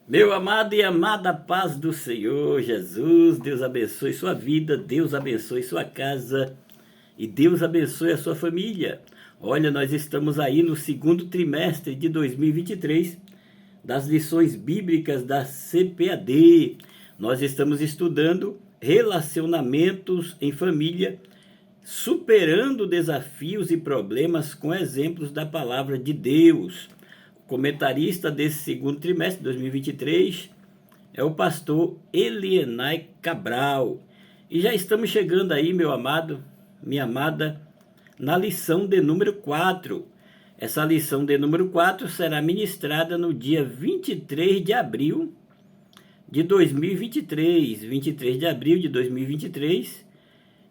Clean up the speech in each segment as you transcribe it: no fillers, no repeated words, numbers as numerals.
Meu amado e amada paz do Senhor Jesus, Deus abençoe sua vida, Deus abençoe sua casa e Deus abençoe a sua família. Olha, nós estamos aí no segundo trimestre de 2023 das lições bíblicas da CPAD. Nós estamos estudando relacionamentos em família, superando desafios e problemas com exemplos da palavra de Deus. O comentarista desse segundo trimestre de 2023 é o pastor Elienay Cabral. E já estamos chegando aí, meu amado, minha amada, na lição de número 4. Essa lição de número 4 será ministrada no dia 23 de abril de 2023. 23 de abril de 2023,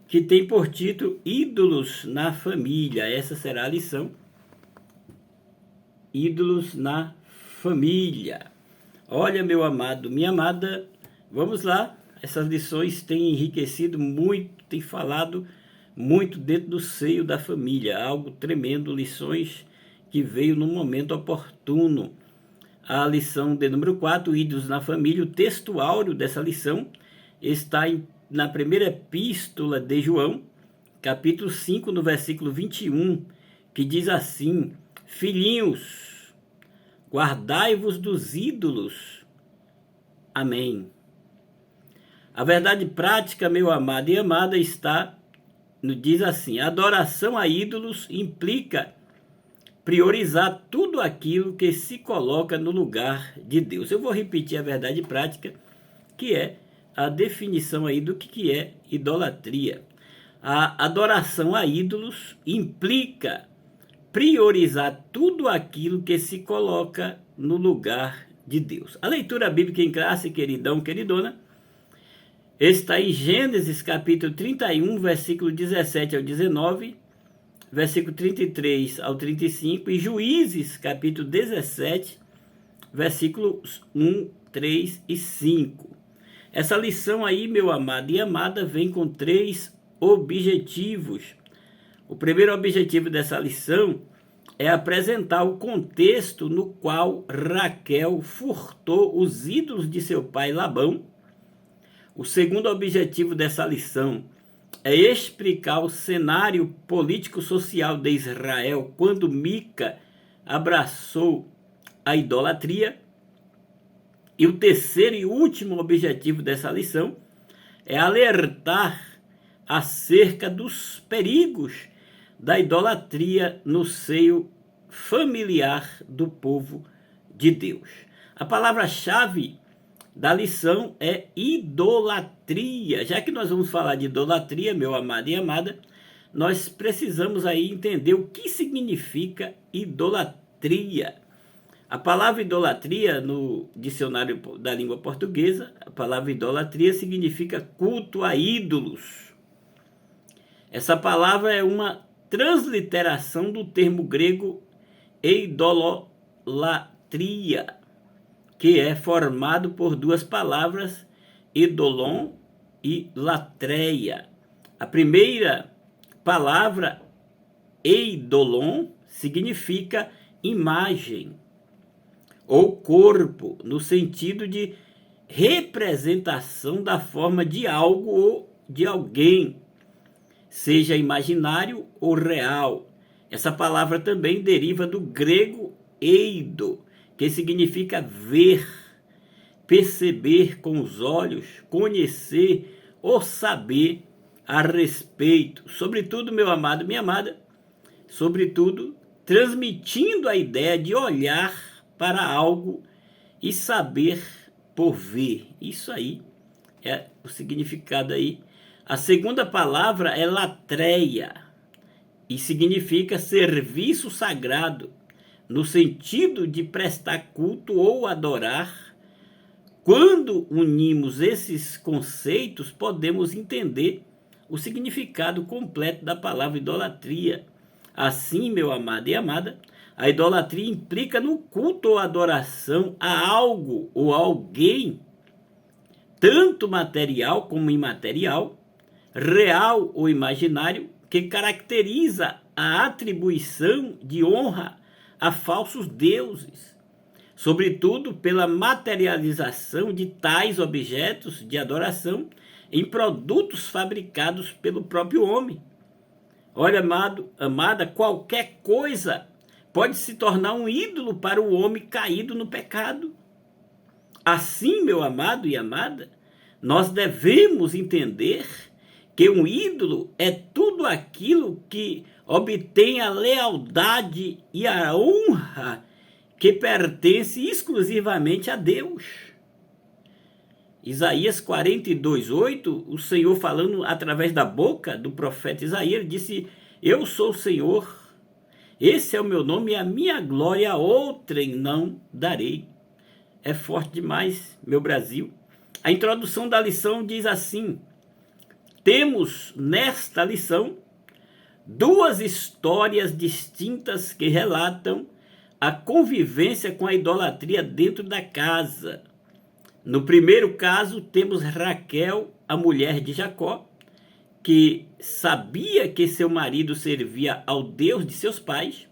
que tem por título Ídolos na Família. Essa será a lição. Ídolos na Família. Olha, meu amado, minha amada, vamos lá. Essas lições têm enriquecido muito, têm falado muito dentro do seio da família. Algo tremendo, lições que veio no momento oportuno. A lição de número 4, Ídolos na Família, o texto áureo dessa lição está na primeira epístola de João, capítulo 5, no versículo 21, que diz assim: Filhinhos, guardai-vos dos ídolos. Amém. A verdade prática, meu amado e amada, diz assim: adoração a ídolos implica priorizar tudo aquilo que se coloca no lugar de Deus. Eu vou repetir a verdade prática, que é a definição aí do que é idolatria. A adoração a ídolos implica priorizar tudo aquilo que se coloca no lugar de Deus. A leitura bíblica em classe, queridão, queridona, está em Gênesis capítulo 31, versículo 17 ao 19, versículo 33 ao 35, e Juízes capítulo 17, versículos 1, 3 e 5. Essa lição aí, meu amado e amada, vem com 3 objetivos. O primeiro objetivo dessa lição é apresentar o contexto no qual Raquel furtou os ídolos de seu pai Labão. O segundo objetivo dessa lição é explicar o cenário político-social de Israel quando Mica abraçou a idolatria. E o terceiro e último objetivo dessa lição é alertar acerca dos perigos da idolatria no seio familiar do povo de Deus. A palavra-chave da lição é idolatria. Já que nós vamos falar de idolatria, meu amado e amada, nós precisamos aí entender o que significa idolatria. A palavra idolatria, no dicionário da língua portuguesa, a palavra idolatria significa culto a ídolos. Essa palavra é uma transliteração do termo grego eidolatria, que é formado por duas palavras, eidolon e latreia. A primeira palavra, eidolon, significa imagem ou corpo, no sentido de representação da forma de algo ou de alguém, seja imaginário ou real. Essa palavra também deriva do grego eido, que significa ver, perceber com os olhos, conhecer ou saber a respeito. Sobretudo, meu amado, minha amada, sobretudo transmitindo a ideia de olhar para algo e saber por ver. Isso aí é o significado aí. A segunda palavra é latreia e significa serviço sagrado, no sentido de prestar culto ou adorar. Quando unimos esses conceitos, podemos entender o significado completo da palavra idolatria. Assim, meu amado e amada, a idolatria implica no culto ou adoração a algo ou a alguém, tanto material como imaterial, real ou imaginário, que caracteriza a atribuição de honra a falsos deuses, sobretudo pela materialização de tais objetos de adoração em produtos fabricados pelo próprio homem. Olha, amada, qualquer coisa pode se tornar um ídolo para o homem caído no pecado. Assim, meu amado e amada, nós devemos entender que um ídolo é tudo aquilo que obtém a lealdade e a honra que pertence exclusivamente a Deus. Isaías 42:8, o Senhor falando através da boca do profeta Isaías, disse: eu sou o Senhor, esse é o meu nome e a minha glória a outrem não darei. É forte demais, meu Brasil. A introdução da lição diz assim: temos nesta lição duas histórias distintas que relatam a convivência com a idolatria dentro da casa. No primeiro caso, temos Raquel, a mulher de Jacó, que sabia que seu marido servia ao Deus de seus pais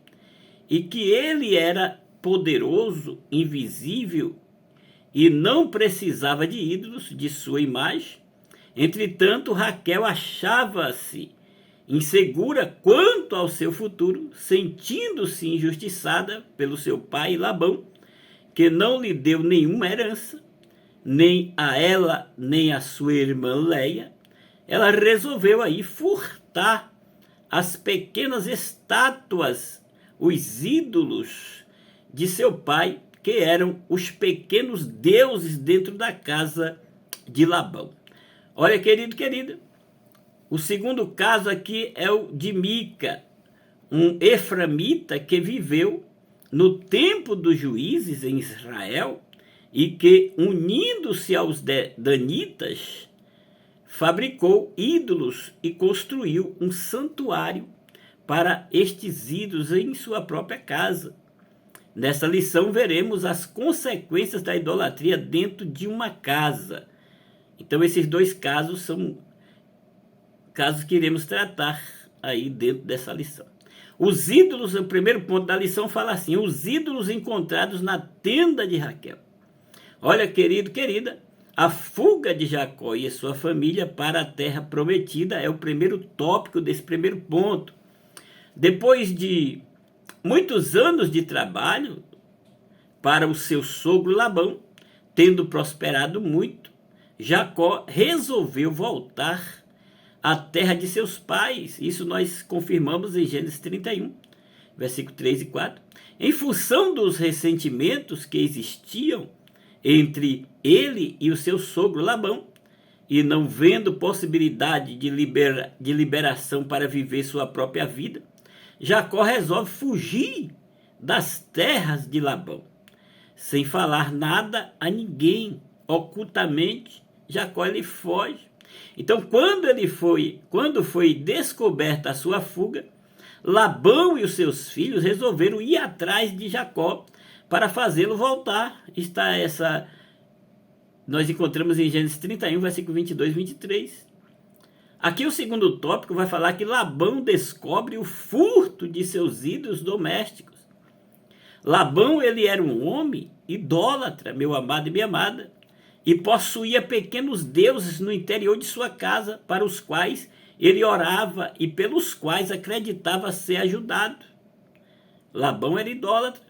e que ele era poderoso, invisível e não precisava de ídolos de sua imagem. Entretanto, Raquel achava-se insegura quanto ao seu futuro, sentindo-se injustiçada pelo seu pai Labão, que não lhe deu nenhuma herança, nem a ela, nem a sua irmã Leia. Ela resolveu aí furtar as pequenas estátuas, os ídolos de seu pai, que eram os pequenos deuses dentro da casa de Labão. Olha, querido, querida, o segundo caso aqui é o de Mica, um eframita que viveu no tempo dos juízes em Israel e que, unindo-se aos danitas, fabricou ídolos e construiu um santuário para estes ídolos em sua própria casa. Nesta lição veremos as consequências da idolatria dentro de uma casa. Então esses dois casos são casos que iremos tratar aí dentro dessa lição. Os ídolos, o primeiro ponto da lição fala assim: os ídolos encontrados na tenda de Raquel. Olha, querido, querida, a fuga de Jacó e sua família para a terra prometida é o primeiro tópico desse primeiro ponto. Depois de muitos anos de trabalho para o seu sogro Labão, tendo prosperado muito, Jacó resolveu voltar à terra de seus pais. Isso nós confirmamos em Gênesis 31, versículo 3 e 4. Em função dos ressentimentos que existiam entre ele e o seu sogro Labão, e não vendo possibilidade de liberação para viver sua própria vida, Jacó resolve fugir das terras de Labão. Sem falar nada a ninguém, ocultamente, Jacó ele foge. Então, quando foi descoberta a sua fuga, Labão e os seus filhos resolveram ir atrás de Jacó para fazê-lo voltar. Nós encontramos em Gênesis 31, versículo 22 e 23. Aqui o segundo tópico vai falar que Labão descobre o furto de seus ídolos domésticos. Labão, ele era um homem idólatra, meu amado e minha amada, e possuía pequenos deuses no interior de sua casa, para os quais ele orava e pelos quais acreditava ser ajudado. Labão era idólatra.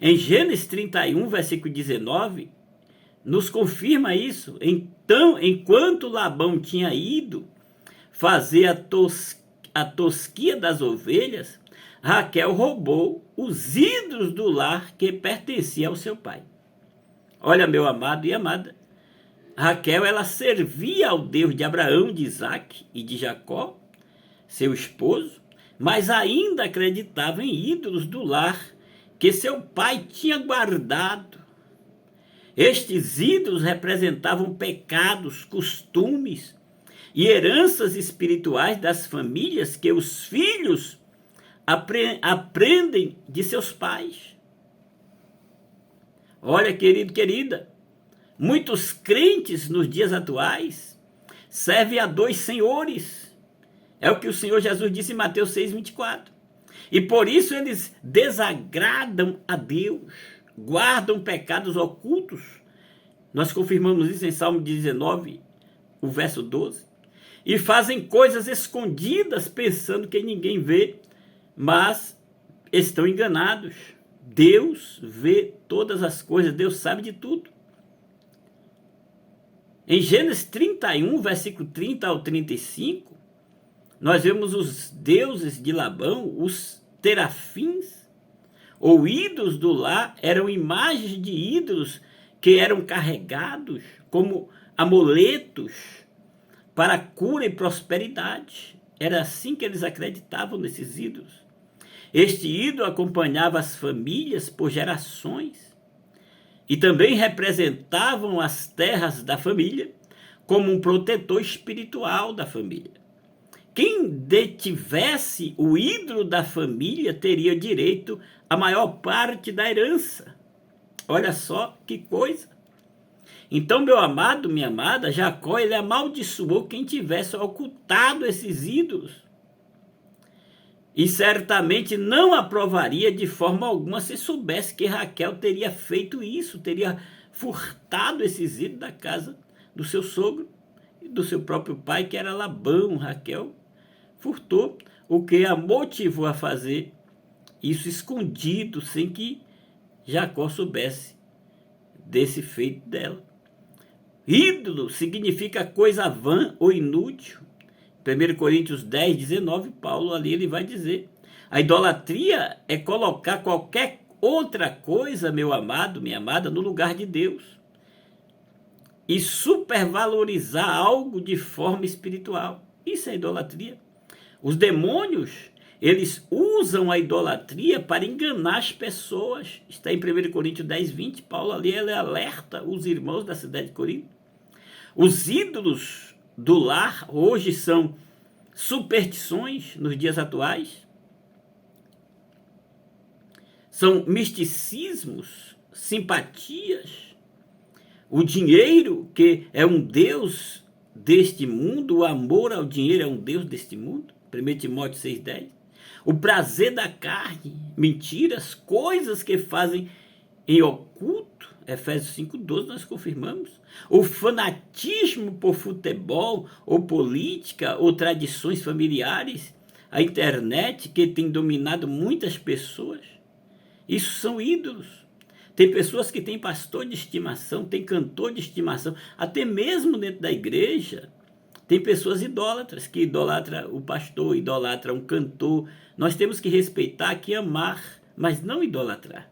Em Gênesis 31, versículo 19, nos confirma isso. Então, enquanto Labão tinha ido fazer a tosquia das ovelhas, Raquel roubou os ídolos do lar que pertencia ao seu pai. Olha, meu amado e amada, Raquel, ela servia ao Deus de Abraão, de Isaque e de Jacó, seu esposo, mas ainda acreditava em ídolos do lar que seu pai tinha guardado. Estes ídolos representavam pecados, costumes e heranças espirituais das famílias que os filhos aprendem de seus pais. Olha, querido, querida, muitos crentes nos dias atuais servem a dois senhores. É o que o Senhor Jesus disse em Mateus 6:24. E por isso eles desagradam a Deus. guardam pecados ocultos. Nós confirmamos isso em Salmo 19, o verso 12. E fazem coisas escondidas, pensando que ninguém vê, mas estão enganados. Deus vê todas as coisas, Deus sabe de tudo. Em Gênesis 31, versículo 30 ao 35, nós vemos os deuses de Labão, os terafins, ou ídolos do lar, eram imagens de ídolos que eram carregados como amuletos para cura e prosperidade. Era assim que eles acreditavam nesses ídolos. Este ídolo acompanhava as famílias por gerações e também representavam as terras da família como um protetor espiritual da família. Quem detivesse o ídolo da família teria direito à maior parte da herança. Olha só que coisa. Então, meu amado, minha amada, Jacó, ele amaldiçoou quem tivesse ocultado esses ídolos. E certamente não aprovaria de forma alguma se soubesse que Raquel teria feito isso, teria furtado esses ídolos da casa do seu sogro e do seu próprio pai, que era Labão. Raquel furtou, o que a motivou a fazer isso escondido, sem que Jacó soubesse desse feito dela. Ídolo significa coisa vã ou inútil. 1 Coríntios 10, 19, Paulo ali ele vai dizer: a idolatria é colocar qualquer outra coisa, meu amado, minha amada, no lugar de Deus e supervalorizar algo de forma espiritual. Isso é idolatria. Os demônios, eles usam a idolatria para enganar as pessoas. Está em 1 Coríntios 10, 20, Paulo ali ele alerta os irmãos da cidade de Corinto. Os ídolos do lar hoje são superstições nos dias atuais, são misticismos, simpatias, o dinheiro, que é um deus deste mundo, o amor ao dinheiro é um deus deste mundo, 1 Timóteo 6,10, o prazer da carne, mentiras, coisas que fazem em oculto, Efésios 5,12 nós confirmamos, o fanatismo por futebol, ou política, ou tradições familiares, a internet que tem dominado muitas pessoas, isso são ídolos. Tem pessoas que têm pastor de estimação, tem cantor de estimação, até mesmo dentro da igreja, tem pessoas idólatras, que idolatra o pastor, idolatra um cantor. Nós temos que respeitar, que amar, mas não idolatrar.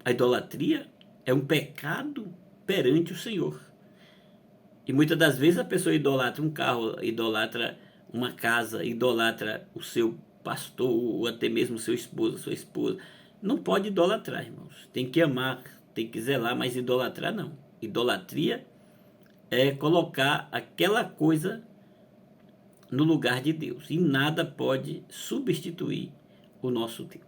A idolatria é um pecado perante o Senhor. E muitas das vezes a pessoa idolatra um carro, idolatra uma casa, idolatra o seu pastor, ou até mesmo o seu esposo, sua esposa. Não pode idolatrar, irmãos. Tem que amar, tem que zelar, mas idolatrar não. Idolatria é colocar aquela coisa no lugar de Deus. E nada pode substituir o nosso Deus.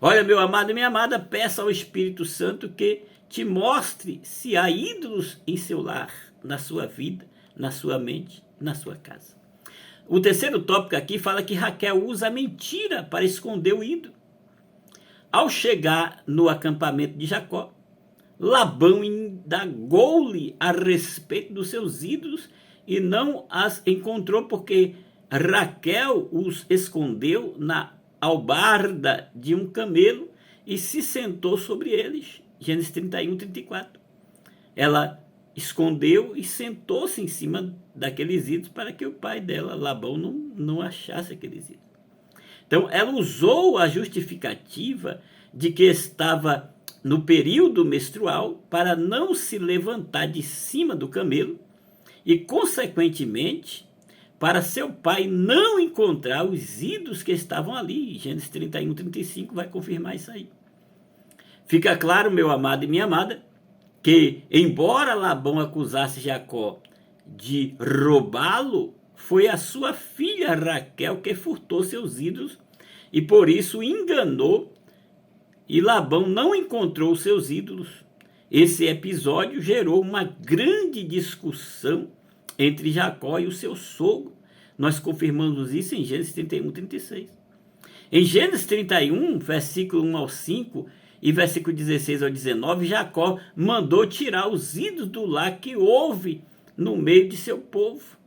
Olha, meu amado e minha amada, peça ao Espírito Santo que te mostre se há ídolos em seu lar, na sua vida, na sua mente, na sua casa. O terceiro tópico aqui fala que Raquel usa a mentira para esconder o ídolo. Ao chegar no acampamento de Jacó, Labão indagou-lhe a respeito dos seus ídolos e não as encontrou, porque Raquel os escondeu na albarda de um camelo e se sentou sobre eles. Gênesis 31, 34. Ela escondeu e sentou-se em cima daqueles ídolos para que o pai dela, Labão, não achasse aqueles ídolos. Então, ela usou a justificativa de que estava no período menstrual para não se levantar de cima do camelo e, consequentemente, para seu pai não encontrar os ídolos que estavam ali. Gênesis 31, 35 vai confirmar isso aí. Fica claro, meu amado e minha amada, que, embora Labão acusasse Jacó de roubá-lo, foi a sua filha Raquel que furtou seus ídolos e por isso enganou, e Labão não encontrou seus ídolos. Esse episódio gerou uma grande discussão entre Jacó e o seu sogro. Nós confirmamos isso em Gênesis 31, 36. Em Gênesis 31, versículo 1 ao 5, E versículo 16 ao 19, Jacó mandou tirar os ídolos do lar que houve no meio de seu povo.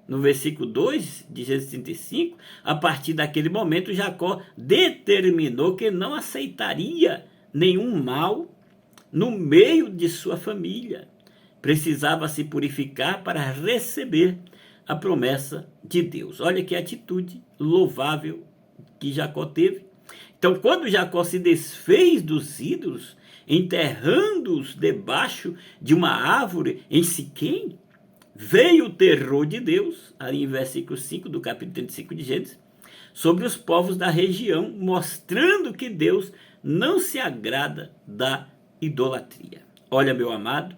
No versículo 2 de Gênesis 35, a partir daquele momento, Jacó determinou que não aceitaria nenhum mal no meio de sua família. Precisava se purificar para receber a promessa de Deus. Olha que atitude louvável que Jacó teve. Então, quando Jacó se desfez dos ídolos, enterrando-os debaixo de uma árvore em Siquém, veio o terror de Deus, ali em versículo 5 do capítulo 35 de Gênesis, sobre os povos da região, mostrando que Deus não se agrada da idolatria. Olha, meu amado,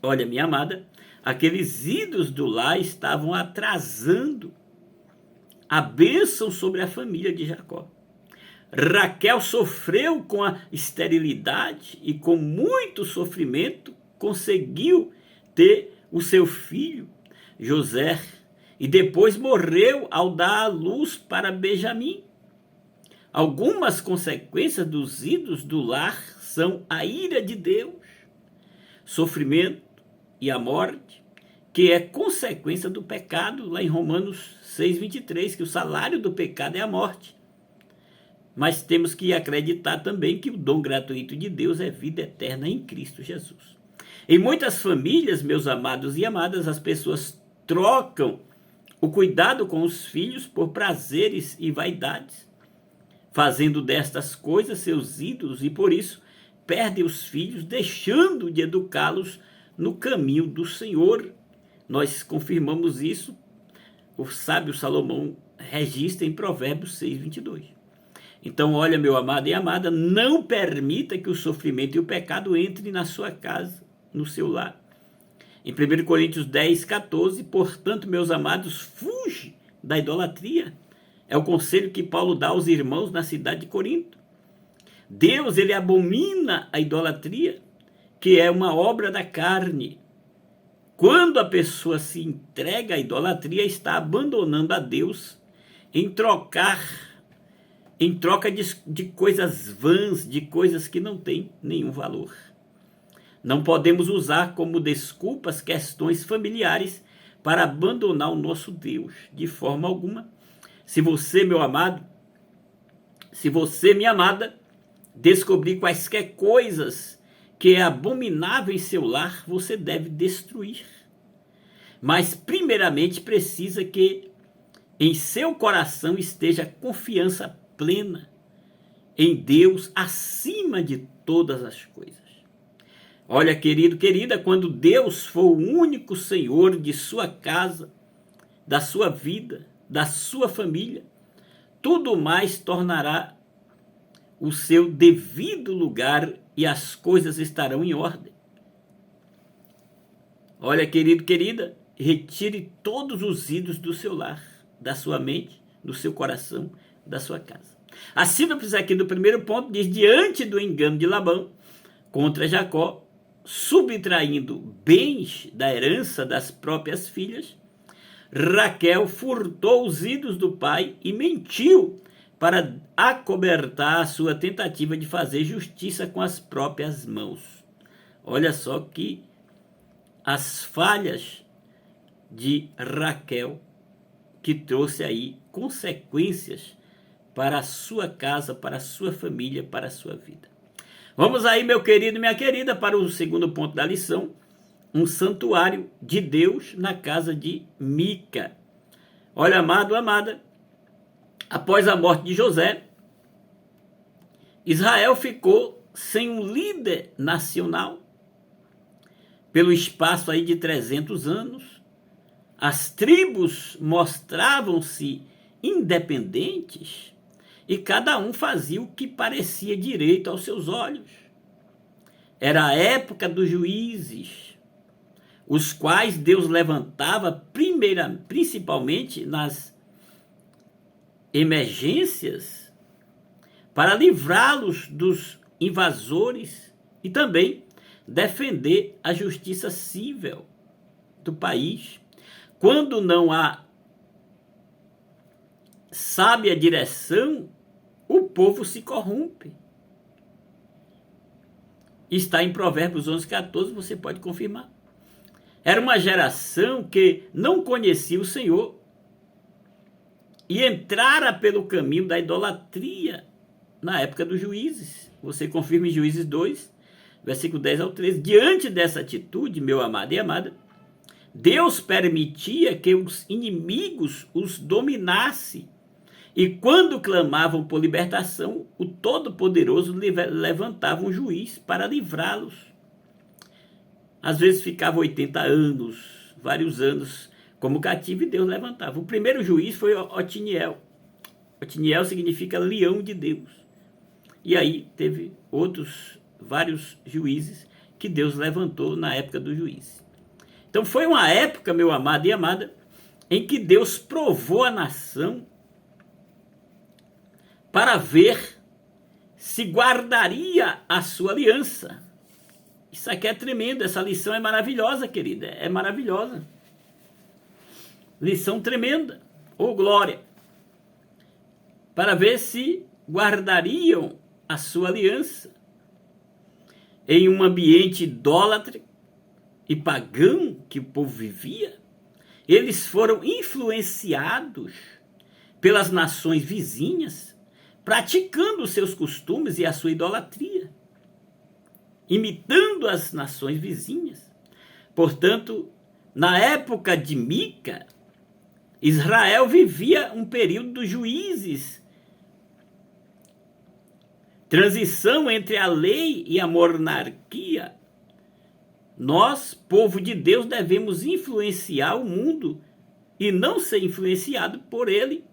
olha, minha amada, aqueles ídolos do lar estavam atrasando a bênção sobre a família de Jacó. Raquel sofreu com a esterilidade e com muito sofrimento conseguiu ter o seu filho, José, e depois morreu ao dar à luz para Benjamim. Algumas consequências dos ídolos do lar são a ira de Deus, sofrimento e a morte, que é consequência do pecado, lá em Romanos 6:23, que o salário do pecado é a morte. Mas temos que acreditar também que o dom gratuito de Deus é vida eterna em Cristo Jesus. Em muitas famílias, meus amados e amadas, as pessoas trocam o cuidado com os filhos por prazeres e vaidades, fazendo destas coisas seus ídolos e por isso perdem os filhos, deixando de educá-los no caminho do Senhor. Nós confirmamos isso, o sábio Salomão registra em Provérbios 6:22. Então, olha, meu amado e amada, não permita que o sofrimento e o pecado entrem na sua casa, no seu lar. Em 1 Coríntios 10:14, portanto, meus amados, fuge da idolatria. É o conselho que Paulo dá aos irmãos na cidade de Corinto. Deus, ele abomina a idolatria, que é uma obra da carne. Quando a pessoa se entrega à idolatria, está abandonando a Deus em troca de coisas vãs, de coisas que não têm nenhum valor. Não podemos usar como desculpas questões familiares para abandonar o nosso Deus, de forma alguma. Se você, meu amado, se você, minha amada, descobrir quaisquer coisas que é abominável em seu lar, você deve destruir. Mas, primeiramente, precisa que em seu coração esteja confiança plena em Deus acima de todas as coisas. Olha, querido, querida, quando Deus for o único Senhor de sua casa, da sua vida, da sua família, tudo mais tornará o seu devido lugar e as coisas estarão em ordem. Olha, querido, querida, retire todos os ídolos do seu lar, da sua mente, do seu coração, da sua casa. A síntese aqui do primeiro ponto diz: diante do engano de Labão contra Jacó, subtraindo bens da herança das próprias filhas, Raquel furtou os ídolos do pai e mentiu para acobertar a sua tentativa de fazer justiça com as próprias mãos. Olha só que as falhas de Raquel que trouxe aí consequências para a sua casa, para a sua família, para a sua vida. Vamos aí, meu querido e minha querida, para o segundo ponto da lição: um santuário de Deus na casa de Mica. Olha, amado, amada, após a morte de José, Israel ficou sem um líder nacional pelo espaço aí de 300 anos. As tribos mostravam-se independentes e cada um fazia o que parecia direito aos seus olhos. Era a época dos juízes, os quais Deus levantava principalmente nas emergências para livrá-los dos invasores e também defender a justiça civil do país. Quando não há sábia direção, o povo se corrompe. Está em Provérbios 11:14, você pode confirmar. Era uma geração que não conhecia o Senhor e entrara pelo caminho da idolatria na época dos juízes. Você confirma em Juízes 2, versículo 10 ao 13. Diante dessa atitude, meu amado e amada, Deus permitia que os inimigos os dominassem. E quando clamavam por libertação, o Todo-Poderoso levantava um juiz para livrá-los. Às vezes ficava 80 anos, vários anos como cativo, e Deus levantava. O primeiro juiz foi Otiniel. Otiniel significa leão de Deus. E aí teve vários juízes que Deus levantou na época do juiz. Então foi uma época, meu amado e amada, em que Deus provou a nação para ver se guardaria a sua aliança. Isso aqui é tremendo, essa lição é maravilhosa, querida, é maravilhosa. Lição tremenda, ô glória. Para ver se guardariam a sua aliança em um ambiente idólatra e pagão que o povo vivia. Eles foram influenciados pelas nações vizinhas, praticando os seus costumes e a sua idolatria, imitando as nações vizinhas. Portanto, na época de Mica, Israel vivia um período dos juízes, transição entre a lei e a monarquia. Nós, povo de Deus, devemos influenciar o mundo e não ser influenciado por ele.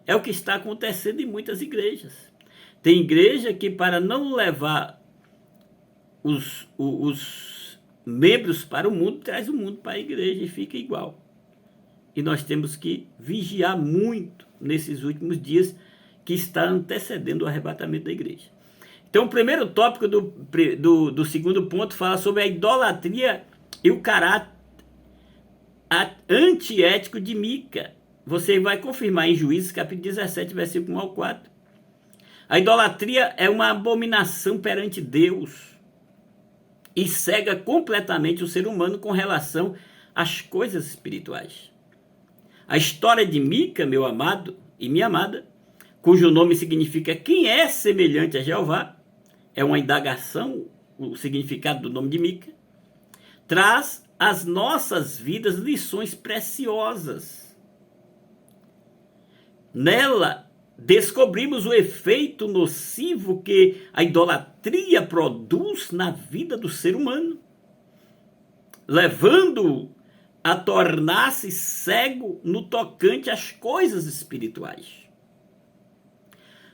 É o que está acontecendo em muitas igrejas. Tem igreja que, para não levar os membros para o mundo, traz o mundo para a igreja e fica igual. E nós temos que vigiar muito nesses últimos dias que está antecedendo o arrebatamento da igreja. Então, o primeiro tópico do segundo ponto fala sobre a idolatria e o caráter antiético de Mica. Você vai confirmar em Juízes, capítulo 17, versículo 1 ao 4. A idolatria é uma abominação perante Deus e cega completamente o ser humano com relação às coisas espirituais. A história de Mica, meu amado e minha amada, cujo nome significa quem é semelhante a Jeová, é uma indagação, o significado do nome de Mica, traz às nossas vidas lições preciosas. Nela, descobrimos o efeito nocivo que a idolatria produz na vida do ser humano, levando-o a tornar-se cego no tocante às coisas espirituais,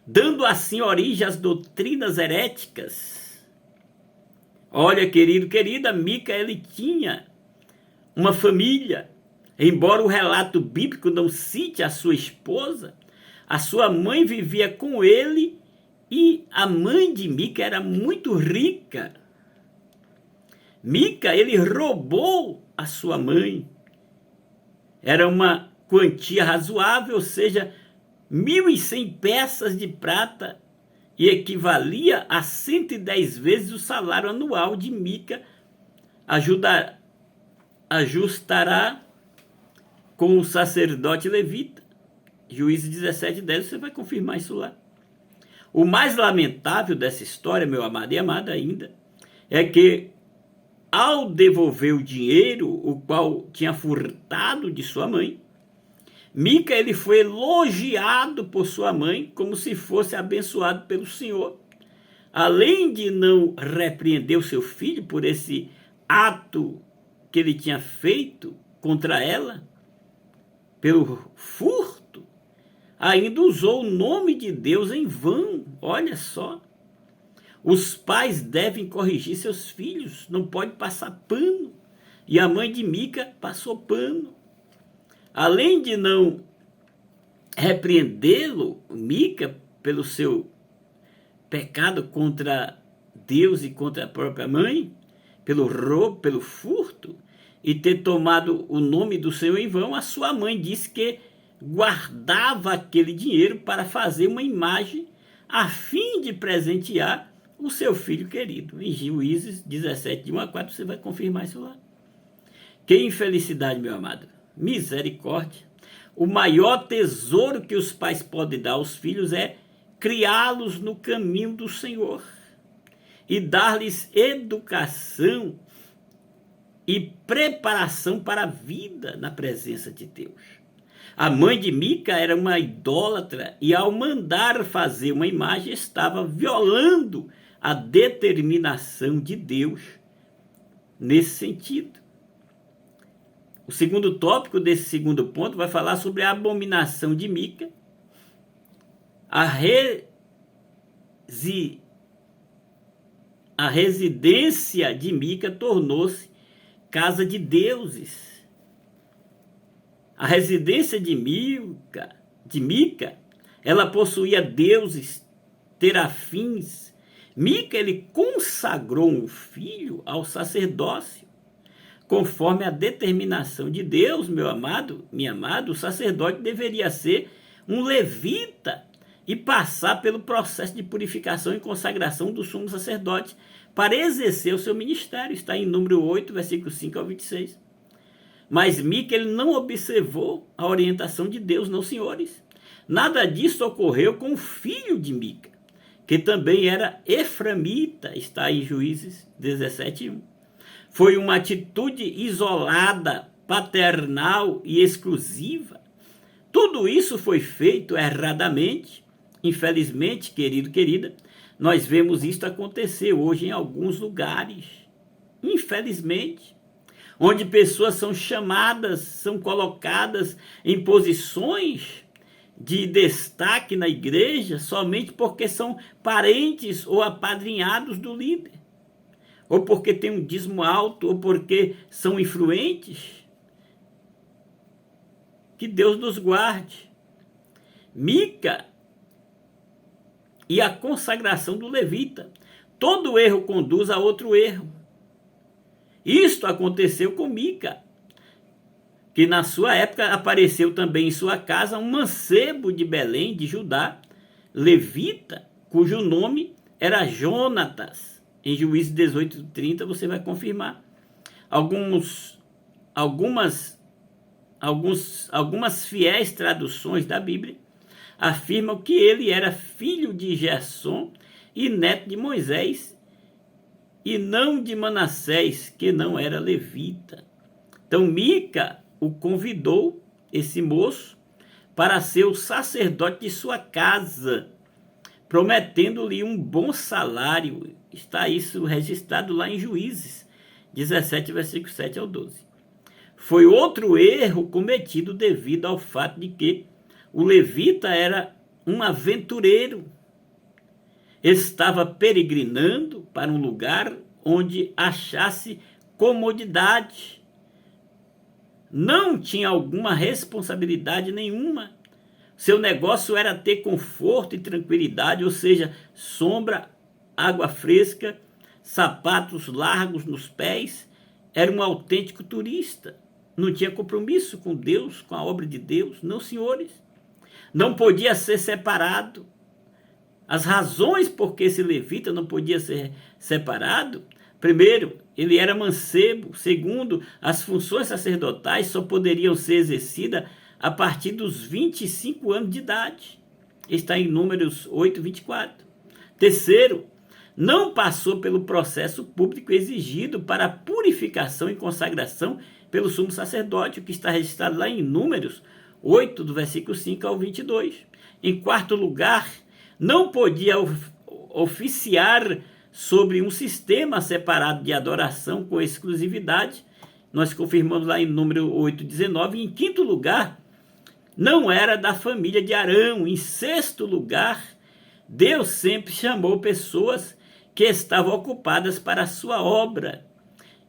dando assim origem às doutrinas heréticas. Olha, querido, querida, Mica, ele tinha uma família. Embora o relato bíblico não cite a sua esposa, a sua mãe vivia com ele e a mãe de Mica era muito rica. Mica, ele roubou a sua mãe. Era uma quantia razoável, ou seja, 1.100 peças de prata, e equivalia a 110 vezes o salário anual de Mica. Ajustará com o sacerdote levita. Juízes 17:10, você vai confirmar isso lá. O mais lamentável dessa história, meu amado e amada ainda, é que ao devolver o dinheiro, o qual tinha furtado de sua mãe, Mica, ele foi elogiado por sua mãe como se fosse abençoado pelo Senhor. Além de não repreender o seu filho por esse ato que ele tinha feito contra ela, pelo furto, ainda usou o nome de Deus em vão. Olha só. Os pais devem corrigir seus filhos, não pode passar pano. E a mãe de Mica passou pano. Além de não repreendê-lo, Mica, pelo seu pecado contra Deus e contra a própria mãe, pelo roubo, pelo furto, e ter tomado o nome do Senhor em vão, a sua mãe disse que guardava aquele dinheiro para fazer uma imagem a fim de presentear o seu filho querido. Em Juízes 17, de 1 a 4, você vai confirmar isso lá. Que infelicidade, meu amado. Misericórdia. O maior tesouro que os pais podem dar aos filhos é criá-los no caminho do Senhor e dar-lhes educação e preparação para a vida na presença de Deus. A mãe de Mica era uma idólatra e, ao mandar fazer uma imagem, estava violando a determinação de Deus nesse sentido. O segundo tópico desse segundo ponto vai falar sobre a abominação de Mica, a residência de Mica tornou-se casa de deuses. A residência de Mica, ela possuía deuses, terafins. Mica, ele consagrou um filho ao sacerdócio. Conforme a determinação de Deus, meu amado, minha amada, o sacerdote deveria ser um levita e passar pelo processo de purificação e consagração do sumo sacerdote para exercer o seu ministério. Está em Número 8, versículo 5 ao 26. Mas Mica, ele não observou a orientação de Deus, não, senhores. Nada disso ocorreu com o filho de Mica, que também era eframita, está em Juízes 17, 1. Foi uma atitude isolada, paternal e exclusiva. Tudo isso foi feito erradamente. Infelizmente, querido, querida, nós vemos isso acontecer hoje em alguns lugares. Infelizmente, onde pessoas são chamadas, são colocadas em posições de destaque na igreja somente porque são parentes ou apadrinhados do líder, ou porque têm um dízimo alto, ou porque são influentes. Que Deus nos guarde. Mica e a consagração do levita. Todo erro conduz a outro erro. Isto aconteceu com Mica, que na sua época apareceu também em sua casa um mancebo de Belém, de Judá, levita, cujo nome era Jonatas. Em Juízes 18:30 você vai confirmar. Algumas fiéis traduções da Bíblia afirmam que ele era filho de Gersom e neto de Moisés, e não de Manassés, que não era levita. Então Mica o convidou, esse moço, para ser o sacerdote de sua casa, prometendo-lhe um bom salário. Está isso registrado lá em Juízes 17, versículo 7 ao 12. Foi outro erro cometido devido ao fato de que o levita era um aventureiro. Estava peregrinando para um lugar onde achasse comodidade. Não tinha alguma responsabilidade nenhuma. Seu negócio era ter conforto e tranquilidade, ou seja, sombra, água fresca, sapatos largos nos pés. Era um autêntico turista. Não tinha compromisso com Deus, com a obra de Deus. Não, senhores. Não podia ser separado. As razões por que esse levita não podia ser separado: primeiro, ele era mancebo. Segundo, as funções sacerdotais só poderiam ser exercidas a partir dos 25 anos de idade. Está em Números 8, 24. Terceiro, não passou pelo processo público exigido para a purificação e consagração pelo sumo sacerdote, o que está registrado lá em Números 8, do versículo 5 ao 22. Em quarto lugar, não podia oficiar sobre um sistema separado de adoração com exclusividade. Nós confirmamos lá em Número 8, 19. Em quinto lugar, não era da família de Arão. Em sexto lugar, Deus sempre chamou pessoas que estavam ocupadas para a sua obra.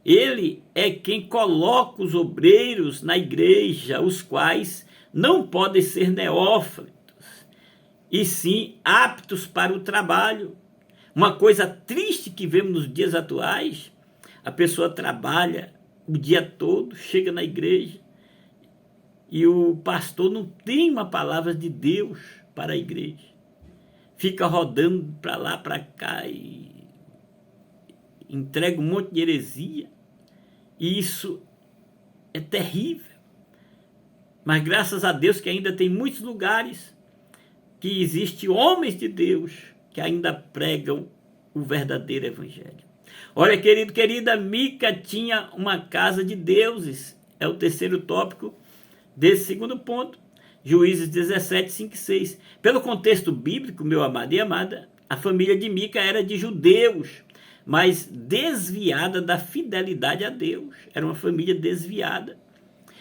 Ele é quem coloca os obreiros na igreja, os quais não podem ser neófitos, e sim aptos para o trabalho. Uma coisa triste que vemos nos dias atuais: a pessoa trabalha o dia todo, chega na igreja, e o pastor não tem uma palavra de Deus para a igreja. Fica rodando para lá, para cá, e entrega um monte de heresia, e isso é terrível. Mas graças a Deus que ainda tem muitos lugares que existem homens de Deus que ainda pregam o verdadeiro evangelho. Olha, querido, querida, Mica tinha uma casa de deuses. É o terceiro tópico desse segundo ponto. Juízes 17, 5 e 6. Pelo contexto bíblico, meu amado e amada, a família de Mica era de judeus, mas desviada da fidelidade a Deus. Era uma família desviada.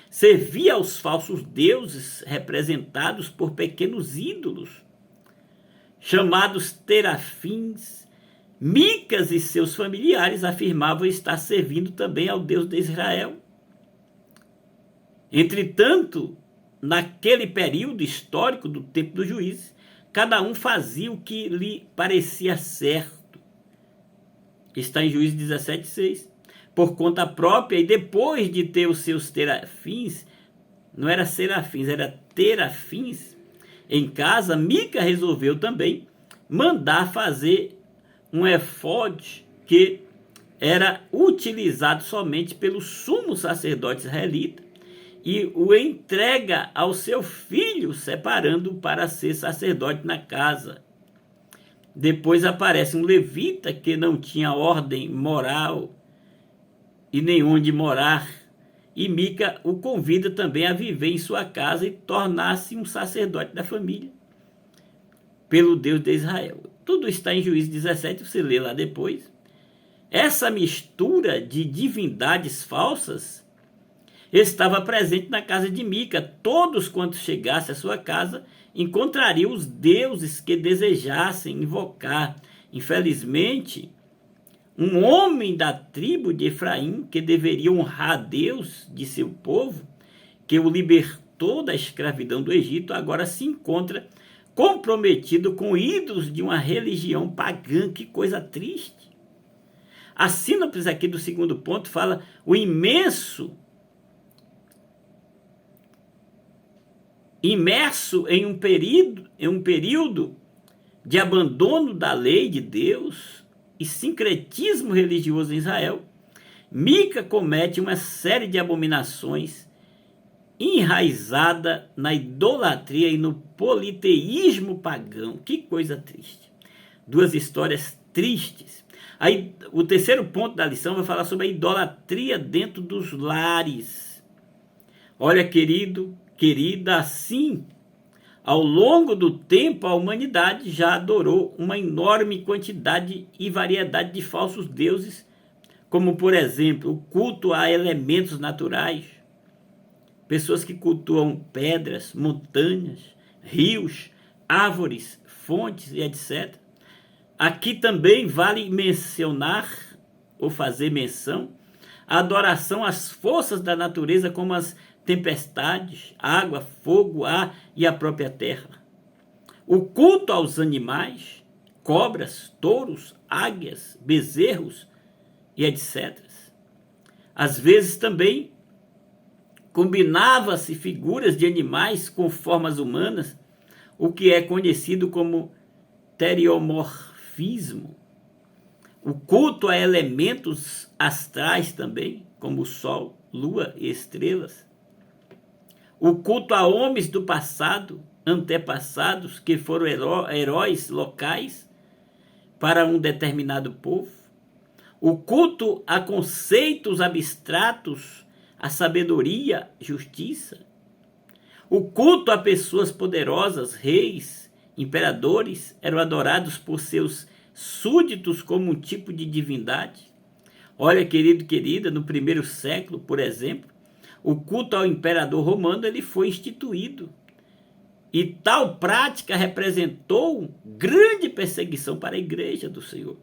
Servia aos falsos deuses representados por pequenos ídolos, chamados terafins. Micas e seus familiares afirmavam estar servindo também ao Deus de Israel. Entretanto, naquele período histórico do tempo dos juízes, cada um fazia o que lhe parecia certo. Está em Juízes 17, 6. Por conta própria, e depois de ter os seus terafins, não era serafins, era terafins, em casa, Mica resolveu também mandar fazer um efode que era utilizado somente pelo sumo sacerdote israelita, e o entrega ao seu filho, separando-o para ser sacerdote na casa. Depois aparece um levita que não tinha ordem moral e nem onde morar, e Mica o convida também a viver em sua casa e tornar-se um sacerdote da família, pelo Deus de Israel. Tudo está em Juízes 17, você lê lá depois. Essa mistura de divindades falsas estava presente na casa de Mica. Todos quantos chegassem à sua casa encontrariam os deuses que desejassem invocar. Infelizmente, um homem da tribo de Efraim, que deveria honrar a Deus de seu povo, que o libertou da escravidão do Egito, agora se encontra comprometido com ídolos de uma religião pagã. Que coisa triste. A sínopse aqui do segundo ponto fala imerso em um período de abandono da lei de Deus e sincretismo religioso em Israel, Mica comete uma série de abominações enraizada na idolatria e no politeísmo pagão. Que coisa triste. Duas histórias tristes. Aí, o terceiro ponto da lição vai falar sobre a idolatria dentro dos lares. Olha, querido, querida, assim, ao longo do tempo, a humanidade já adorou uma enorme quantidade e variedade de falsos deuses, como, por exemplo, o culto a elementos naturais, pessoas que cultuam pedras, montanhas, rios, árvores, fontes e etc. Aqui também vale mencionar ou fazer menção a adoração às forças da natureza, como as tempestades, água, fogo, ar e a própria terra. O culto aos animais, cobras, touros, águias, bezerros e etc. Às vezes também combinava-se figuras de animais com formas humanas, o que é conhecido como teriomorfismo. O culto a elementos astrais também, como o sol, lua e estrelas. O culto a homens do passado, antepassados, que foram heróis locais para um determinado povo. O culto a conceitos abstratos, a sabedoria, justiça. O culto a pessoas poderosas, reis, imperadores, eram adorados por seus súditos como um tipo de divindade. Olha, querido, querida, no primeiro século, por exemplo, o culto ao imperador romano ele foi instituído. E tal prática representou grande perseguição para a igreja do Senhor.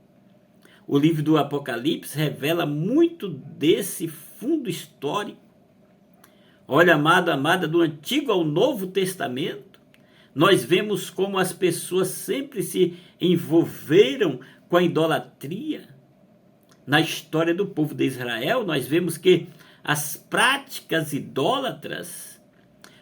O livro do Apocalipse revela muito desse fundo histórico. Olha, amado, amada, do Antigo ao Novo Testamento, nós vemos como as pessoas sempre se envolveram com a idolatria. Na história do povo de Israel, nós vemos que as práticas idólatras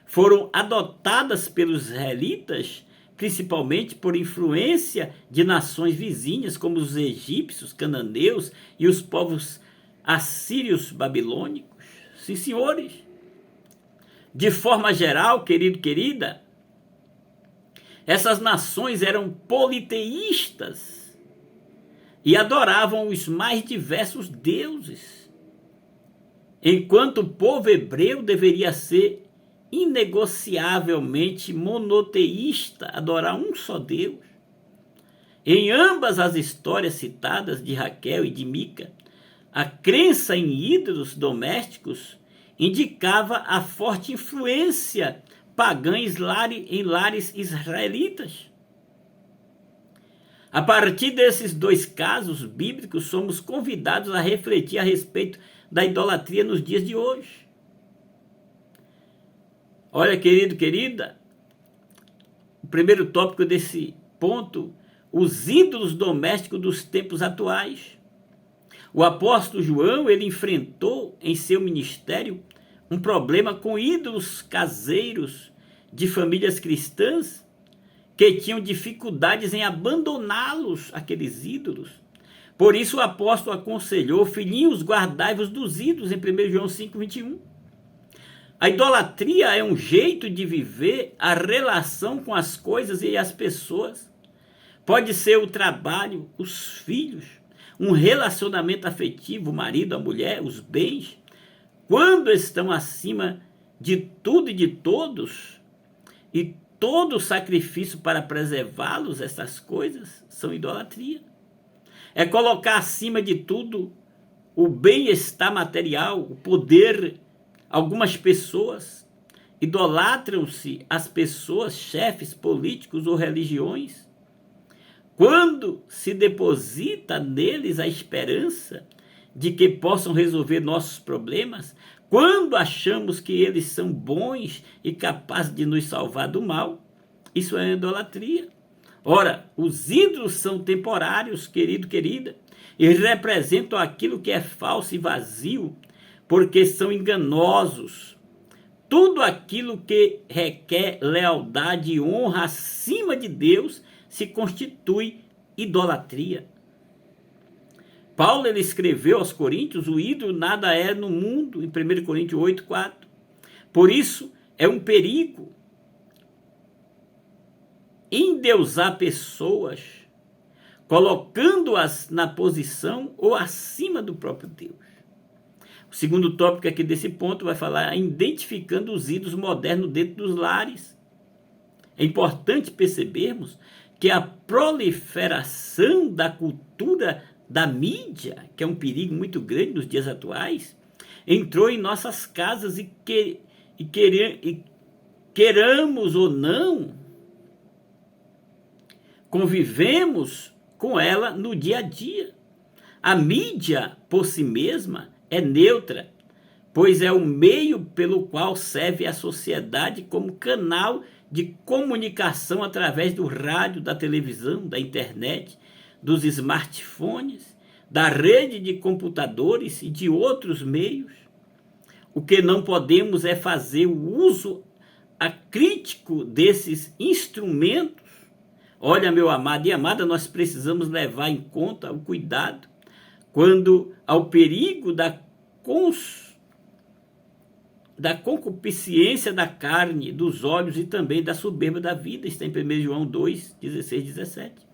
foram adotadas pelos israelitas principalmente por influência de nações vizinhas, como os egípcios, cananeus e os povos assírios babilônicos. Sim, senhores. De forma geral, querido, querida, essas nações eram politeístas e adoravam os mais diversos deuses, enquanto o povo hebreu deveria ser inegociavelmente monoteísta, adorar um só Deus. Em ambas as histórias citadas de Raquel e de Mica, a crença em ídolos domésticos indicava a forte influência pagã em lares israelitas. A partir desses dois casos bíblicos, somos convidados a refletir a respeito da idolatria nos dias de hoje. Olha, querido, querida, o primeiro tópico desse ponto, os ídolos domésticos dos tempos atuais. O apóstolo João, ele enfrentou em seu ministério um problema com ídolos caseiros de famílias cristãs que tinham dificuldades em abandoná-los, aqueles ídolos. Por isso o apóstolo aconselhou: filhinhos, guardai-vos dos ídolos, em 1 João 5:21. A idolatria é um jeito de viver a relação com as coisas e as pessoas. Pode ser o trabalho, os filhos, um relacionamento afetivo, o marido, a mulher, os bens. Quando estão acima de tudo e de todos, e todo sacrifício para preservá-los, essas coisas são idolatria. É colocar acima de tudo o bem-estar material, o poder. Algumas pessoas idolatram-se as pessoas, chefes políticos ou religiões. Quando se deposita neles a esperança de que possam resolver nossos problemas, quando achamos que eles são bons e capazes de nos salvar do mal, isso é idolatria. Ora, os ídolos são temporários, querido, querida, e representam aquilo que é falso e vazio, porque são enganosos. Tudo aquilo que requer lealdade e honra acima de Deus se constitui idolatria. Paulo, ele escreveu aos Coríntios: o ídolo nada é no mundo, em 1 Coríntios 8:4. Por isso, é um perigo endeusar pessoas, colocando-as na posição ou acima do próprio Deus. O segundo tópico aqui desse ponto vai falar identificando os ídolos modernos dentro dos lares. É importante percebermos que a proliferação da cultura da mídia, que é um perigo muito grande nos dias atuais, entrou em nossas casas e queiramos ou não, convivemos com ela no dia a dia. A mídia, por si mesma, é neutra, pois é o meio pelo qual serve a sociedade como canal de comunicação através do rádio, da televisão, da internet, dos smartphones, da rede de computadores e de outros meios. O que não podemos é fazer o uso acrítico desses instrumentos. Olha, meu amado e amada, nós precisamos levar em conta o cuidado quando ao perigo da concupiscência da carne, dos olhos e também da soberba da vida. Está em 1 João 2, 16, 17.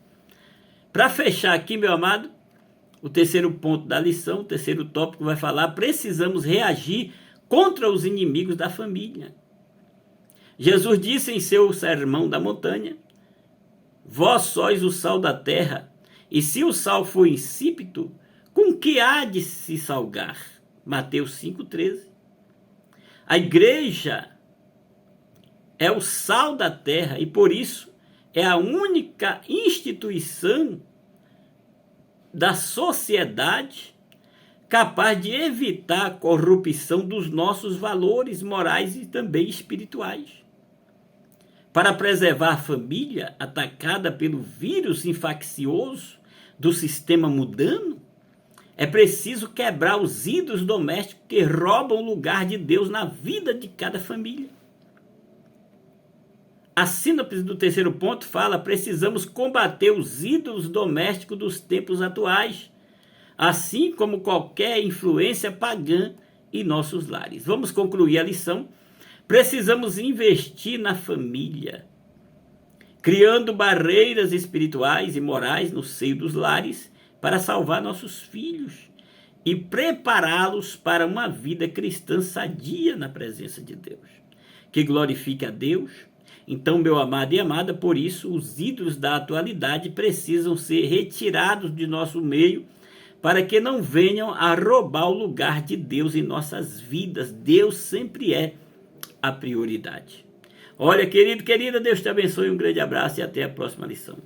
Para fechar aqui, meu amado, o terceiro ponto da lição, o terceiro tópico vai falar: precisamos reagir contra os inimigos da família. Jesus disse em seu sermão da montanha: vós sois o sal da terra, e se o sal for insípido, com que há de se salgar? Mateus 5,13. A igreja é o sal da terra e por isso é a única instituição da sociedade capaz de evitar a corrupção dos nossos valores morais e também espirituais. Para preservar a família atacada pelo vírus infeccioso do sistema mundano, é preciso quebrar os ídolos domésticos que roubam o lugar de Deus na vida de cada família. A síntese do terceiro ponto fala: precisamos combater os ídolos domésticos dos tempos atuais, assim como qualquer influência pagã em nossos lares. Vamos concluir a lição. Precisamos investir na família, criando barreiras espirituais e morais no seio dos lares para salvar nossos filhos e prepará-los para uma vida cristã sadia na presença de Deus, que glorifique a Deus. Então, meu amado e amada, por isso, os ídolos da atualidade precisam ser retirados de nosso meio, para que não venham a roubar o lugar de Deus em nossas vidas. Deus sempre é a prioridade. Olha, querido, querida, Deus te abençoe, um grande abraço e até a próxima lição.